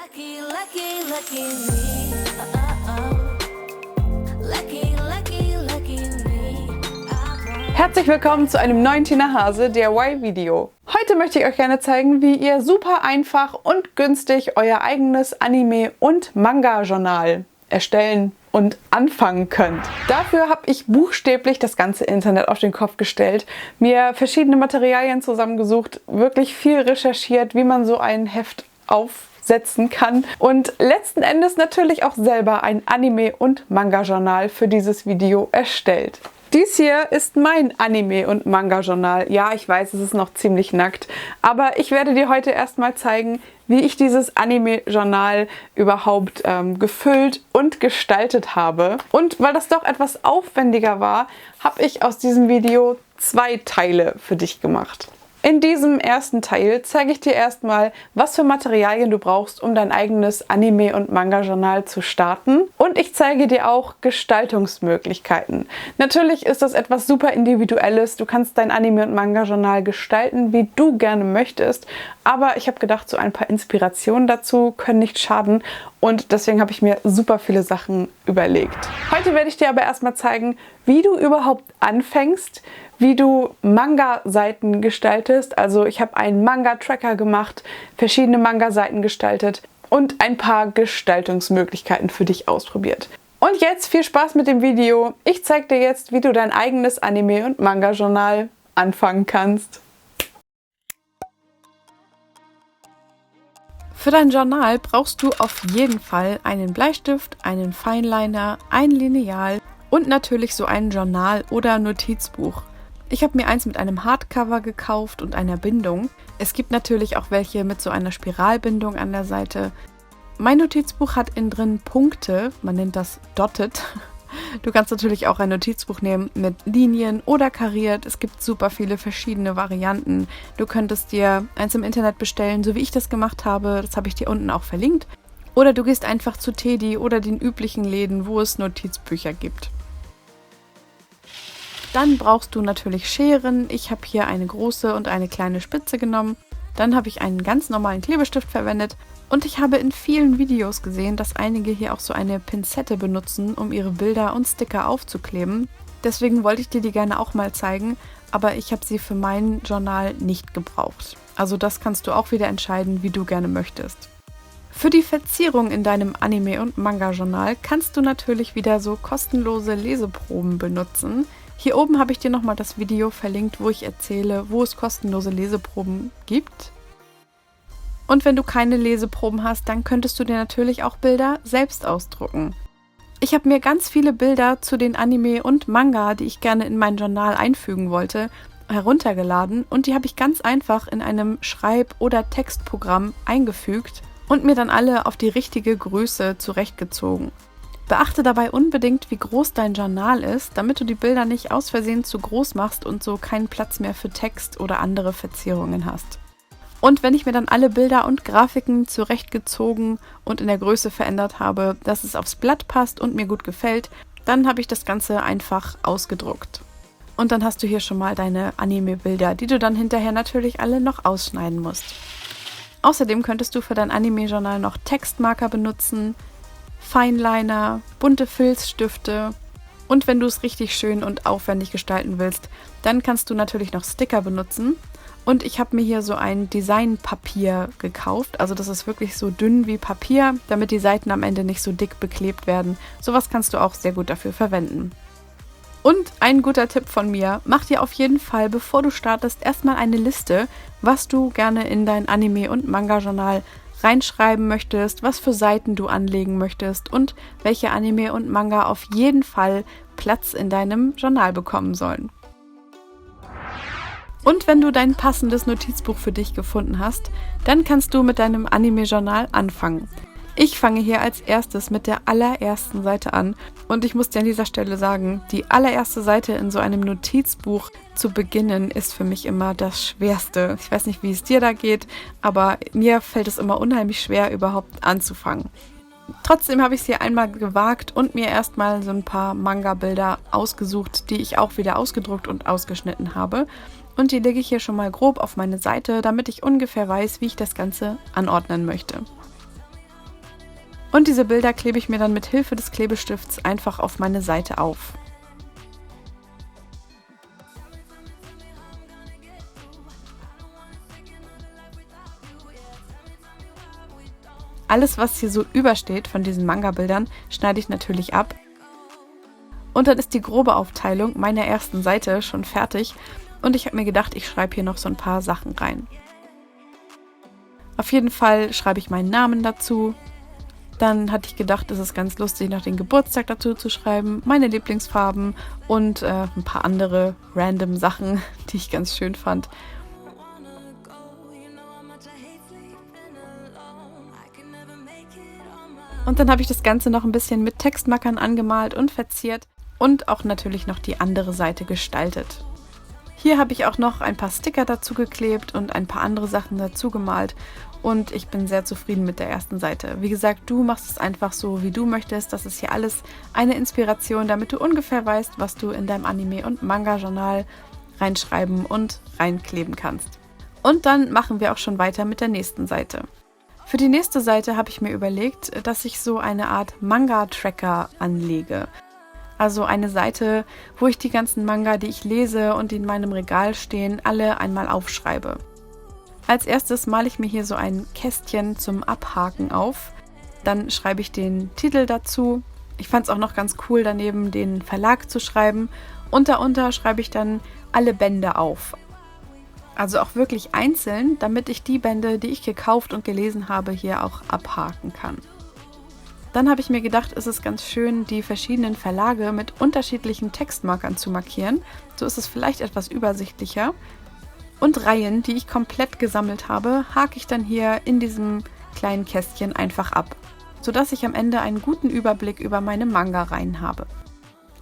Lucky, lucky, lucky me. Oh. Lucky, lucky, lucky me. Herzlich willkommen zu einem neuen Tina Hase DIY-Video. Heute möchte ich euch gerne zeigen, wie ihr super einfach und günstig euer eigenes Anime- und Manga-Journal erstellen und anfangen könnt. Dafür habe ich buchstäblich das ganze Internet auf den Kopf gestellt, mir verschiedene Materialien zusammengesucht, wirklich viel recherchiert, wie man so ein Heft aufsetzen kann und letzten Endes natürlich auch selber ein Anime- und Manga-Journal für dieses Video erstellt. Dies hier ist mein Anime- und Manga-Journal. Ja, ich weiß, es ist noch ziemlich nackt, aber ich werde dir heute erstmal zeigen, wie ich dieses Anime-Journal überhaupt gefüllt und gestaltet habe. Und weil das doch etwas aufwendiger war, habe ich aus diesem Video 2 Teile für dich gemacht. In diesem ersten Teil zeige ich dir erstmal, was für Materialien du brauchst, um dein eigenes Anime- und Manga-Journal zu starten. Und ich zeige dir auch Gestaltungsmöglichkeiten. Natürlich ist das etwas super Individuelles. Du kannst dein Anime- und Manga-Journal gestalten, wie du gerne möchtest. Aber ich habe gedacht, so ein paar Inspirationen dazu können nicht schaden. Und deswegen habe ich mir super viele Sachen überlegt. Heute werde ich dir aber erstmal zeigen, wie du überhaupt anfängst, wie du Manga-Seiten gestaltest. Also ich habe einen Manga-Tracker gemacht, verschiedene Manga-Seiten gestaltet und ein paar Gestaltungsmöglichkeiten für dich ausprobiert. Und jetzt viel Spaß mit dem Video. Ich zeige dir jetzt, wie du dein eigenes Anime- und Manga-Journal anfangen kannst. Für dein Journal brauchst du auf jeden Fall einen Bleistift, einen Fineliner, ein Lineal und natürlich so ein Journal oder Notizbuch. Ich habe mir eins mit einem Hardcover gekauft und einer Bindung. Es gibt natürlich auch welche mit so einer Spiralbindung an der Seite. Mein Notizbuch hat innen drin Punkte, man nennt das Dotted. Du kannst natürlich auch ein Notizbuch nehmen mit Linien oder kariert. Es gibt super viele verschiedene Varianten. Du könntest dir eins im Internet bestellen, so wie ich das gemacht habe. Das habe ich dir unten auch verlinkt. Oder du gehst einfach zu Teddy oder den üblichen Läden, wo es Notizbücher gibt. Dann brauchst du natürlich Scheren. Ich habe hier eine große und eine kleine Spitze genommen. Dann habe ich einen ganz normalen Klebestift verwendet. Und ich habe in vielen Videos gesehen, dass einige hier auch so eine Pinzette benutzen, um ihre Bilder und Sticker aufzukleben. Deswegen wollte ich dir die gerne auch mal zeigen, aber ich habe sie für mein Journal nicht gebraucht. Also das kannst du auch wieder entscheiden, wie du gerne möchtest. Für die Verzierung in deinem Anime- und Manga-Journal kannst du natürlich wieder so kostenlose Leseproben benutzen. Hier oben habe ich dir nochmal das Video verlinkt, wo ich erzähle, wo es kostenlose Leseproben gibt. Und wenn du keine Leseproben hast, dann könntest du dir natürlich auch Bilder selbst ausdrucken. Ich habe mir ganz viele Bilder zu den Anime und Manga, die ich gerne in mein Journal einfügen wollte, heruntergeladen und die habe ich ganz einfach in einem Schreib- oder Textprogramm eingefügt und mir dann alle auf die richtige Größe zurechtgezogen. Beachte dabei unbedingt, wie groß dein Journal ist, damit du die Bilder nicht aus Versehen zu groß machst und so keinen Platz mehr für Text oder andere Verzierungen hast. Und wenn ich mir dann alle Bilder und Grafiken zurechtgezogen und in der Größe verändert habe, dass es aufs Blatt passt und mir gut gefällt, dann habe ich das Ganze einfach ausgedruckt. Und dann hast du hier schon mal deine Anime-Bilder, die du dann hinterher natürlich alle noch ausschneiden musst. Außerdem könntest du für dein Anime-Journal noch Textmarker benutzen, Fineliner, bunte Filzstifte und wenn du es richtig schön und aufwendig gestalten willst, dann kannst du natürlich noch Sticker benutzen. Und ich habe mir hier so ein Designpapier gekauft, also das ist wirklich so dünn wie Papier, damit die Seiten am Ende nicht so dick beklebt werden. Sowas kannst du auch sehr gut dafür verwenden. Und ein guter Tipp von mir, mach dir auf jeden Fall, bevor du startest, erstmal eine Liste, was du gerne in dein Anime- und Manga-Journal reinschreiben möchtest, was für Seiten du anlegen möchtest und welche Anime und Manga auf jeden Fall Platz in deinem Journal bekommen sollen. Und wenn du dein passendes Notizbuch für dich gefunden hast, dann kannst du mit deinem Anime-Journal anfangen. Ich fange hier als erstes mit der allerersten Seite an und ich muss dir an dieser Stelle sagen, die allererste Seite in so einem Notizbuch zu beginnen ist für mich immer das Schwerste. Ich weiß nicht, wie es dir da geht, aber mir fällt es immer unheimlich schwer, überhaupt anzufangen. Trotzdem habe ich es hier einmal gewagt und mir erstmal so ein paar Manga-Bilder ausgesucht, die ich auch wieder ausgedruckt und ausgeschnitten habe. Und die lege ich hier schon mal grob auf meine Seite, damit ich ungefähr weiß, wie ich das Ganze anordnen möchte. Und diese Bilder klebe ich mir dann mit Hilfe des Klebestifts einfach auf meine Seite auf. Alles, was hier so übersteht von diesen Manga-Bildern, schneide ich natürlich ab. Und dann ist die grobe Aufteilung meiner ersten Seite schon fertig und ich habe mir gedacht, ich schreibe hier noch so ein paar Sachen rein. Auf jeden Fall schreibe ich meinen Namen dazu. Dann hatte ich gedacht, es ist ganz lustig, noch den Geburtstag dazu zu schreiben, meine Lieblingsfarben und ein paar andere random Sachen, die ich ganz schön fand. Und dann habe ich das Ganze noch ein bisschen mit Textmarkern angemalt und verziert und auch natürlich noch die andere Seite gestaltet. Hier habe ich auch noch ein paar Sticker dazu geklebt und ein paar andere Sachen dazu gemalt und ich bin sehr zufrieden mit der ersten Seite. Wie gesagt, du machst es einfach so, wie du möchtest. Das ist hier alles eine Inspiration, damit du ungefähr weißt, was du in deinem Anime- und Manga-Journal reinschreiben und reinkleben kannst. Und dann machen wir auch schon weiter mit der nächsten Seite. Für die nächste Seite habe ich mir überlegt, dass ich so eine Art Manga-Tracker anlege. Also eine Seite, wo ich die ganzen Manga, die ich lese und die in meinem Regal stehen, alle einmal aufschreibe. Als erstes male ich mir hier so ein Kästchen zum Abhaken auf. Dann schreibe ich den Titel dazu. Ich fand es auch noch ganz cool, daneben den Verlag zu schreiben. Und darunter schreibe ich dann alle Bände auf. Also auch wirklich einzeln, damit ich die Bände, die ich gekauft und gelesen habe, hier auch abhaken kann. Dann habe ich mir gedacht, es ist ganz schön, die verschiedenen Verlage mit unterschiedlichen Textmarkern zu markieren. So ist es vielleicht etwas übersichtlicher. Und Reihen, die ich komplett gesammelt habe, hake ich dann hier in diesem kleinen Kästchen einfach ab, sodass ich am Ende einen guten Überblick über meine Manga-Reihen habe.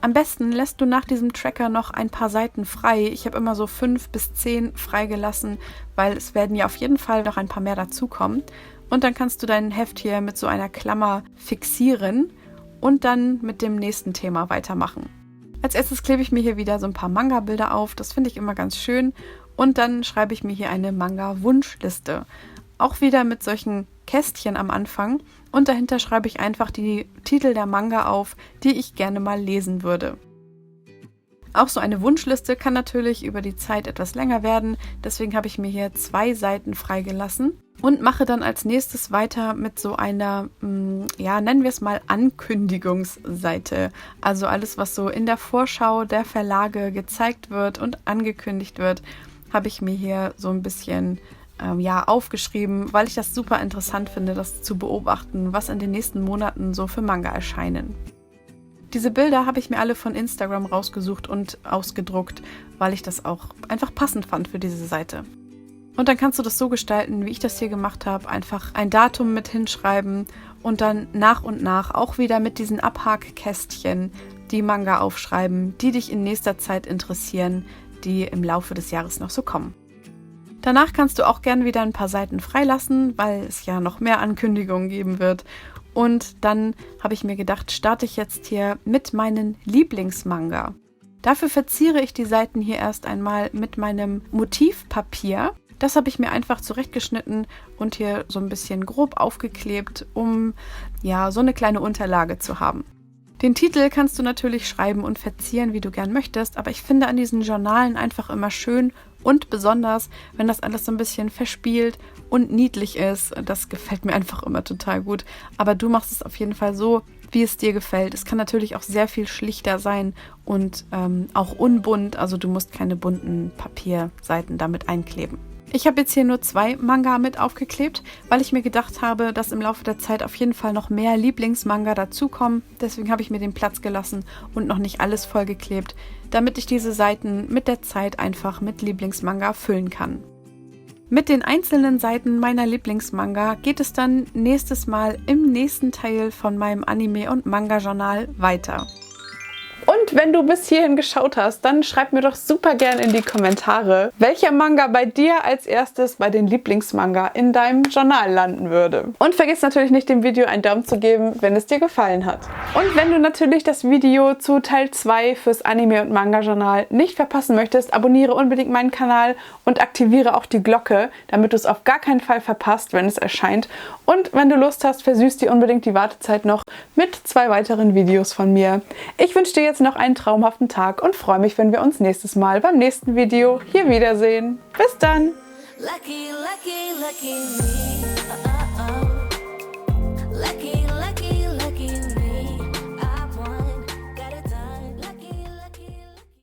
Am besten lässt du nach diesem Tracker noch ein paar Seiten frei. Ich habe immer so 5 bis 10 freigelassen, weil es werden ja auf jeden Fall noch ein paar mehr dazukommen. Und dann kannst du dein Heft hier mit so einer Klammer fixieren und dann mit dem nächsten Thema weitermachen. Als erstes klebe ich mir hier wieder so ein paar Manga-Bilder auf. Das finde ich immer ganz schön. Und dann schreibe ich mir hier eine Manga-Wunschliste. Auch wieder mit solchen Kästchen am Anfang. Und dahinter schreibe ich einfach die Titel der Manga auf, die ich gerne mal lesen würde. Auch so eine Wunschliste kann natürlich über die Zeit etwas länger werden. Deswegen habe ich mir hier 2 Seiten freigelassen und mache dann als nächstes weiter mit so einer, nennen wir es mal Ankündigungsseite. Also alles, was so in der Vorschau der Verlage gezeigt wird und angekündigt wird, habe ich mir hier so ein bisschen aufgeschrieben, weil ich das super interessant finde, das zu beobachten, was in den nächsten Monaten so für Manga erscheinen. Diese Bilder habe ich mir alle von Instagram rausgesucht und ausgedruckt, weil ich das auch einfach passend fand für diese Seite. Und dann kannst du das so gestalten, wie ich das hier gemacht habe, einfach ein Datum mit hinschreiben und dann nach und nach auch wieder mit diesen Abhakkästchen die Manga aufschreiben, die dich in nächster Zeit interessieren, die im Laufe des Jahres noch so kommen. Danach kannst du auch gern wieder ein paar Seiten freilassen, weil es ja noch mehr Ankündigungen geben wird. Und dann habe ich mir gedacht, starte ich jetzt hier mit meinen Lieblingsmanga. Dafür verziere ich die Seiten hier erst einmal mit meinem Motivpapier. Das habe ich mir einfach zurechtgeschnitten und hier so ein bisschen grob aufgeklebt, um so eine kleine Unterlage zu haben. Den Titel kannst du natürlich schreiben und verzieren, wie du gern möchtest, aber ich finde an diesen Journalen einfach immer schön und besonders, wenn das alles so ein bisschen verspielt und niedlich ist. Das gefällt mir einfach immer total gut. Aber du machst es auf jeden Fall so, wie es dir gefällt. Es kann natürlich auch sehr viel schlichter sein und auch unbunt. Also du musst keine bunten Papierseiten damit einkleben. Ich habe jetzt hier nur 2 Manga mit aufgeklebt, weil ich mir gedacht habe, dass im Laufe der Zeit auf jeden Fall noch mehr Lieblingsmanga dazukommen. Deswegen habe ich mir den Platz gelassen und noch nicht alles vollgeklebt, damit ich diese Seiten mit der Zeit einfach mit Lieblingsmanga füllen kann. Mit den einzelnen Seiten meiner Lieblingsmanga geht es dann nächstes Mal im nächsten Teil von meinem Anime- und Manga-Journal weiter. Und wenn du bis hierhin geschaut hast, dann schreib mir doch super gern in die Kommentare, welcher Manga bei dir als erstes bei den Lieblingsmanga in deinem Journal landen würde. Und vergiss natürlich nicht, dem Video einen Daumen zu geben, wenn es dir gefallen hat. Und wenn du natürlich das Video zu Teil 2 fürs Anime- und Manga-Journal nicht verpassen möchtest, abonniere unbedingt meinen Kanal und aktiviere auch die Glocke, damit du es auf gar keinen Fall verpasst, wenn es erscheint. Und wenn du Lust hast, versüß dir unbedingt die Wartezeit noch mit 2 weiteren Videos von mir. Ich wünsche dir jetzt noch einen traumhaften Tag und freue mich, wenn wir uns nächstes Mal beim nächsten Video hier wiedersehen. Bis dann! Lucky, lucky, lucky me. Lucky